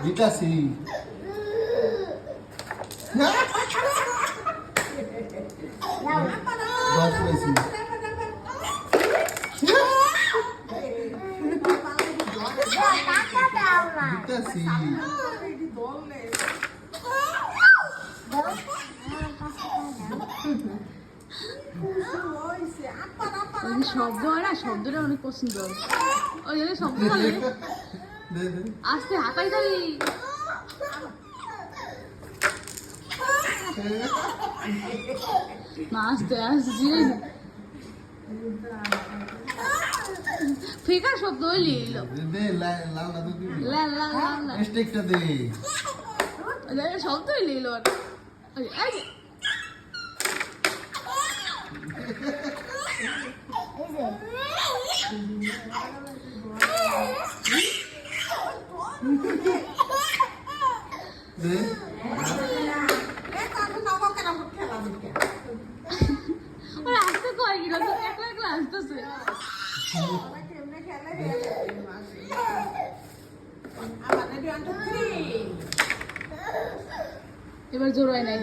দিতাছি দশ পাইছি দিতাছি শব্দ হয় না, শব্দটা অনেক পছন্দ। ওই জন্য শব্দ বলে আস্তে হাতাই যাবি। মা আস্তে আসছি ফেকার শব্দ হইলি শব্দ হইলি আসতে কয় গিলা তো একলা একলা আসতেছে। এবার জোর হয় নাই।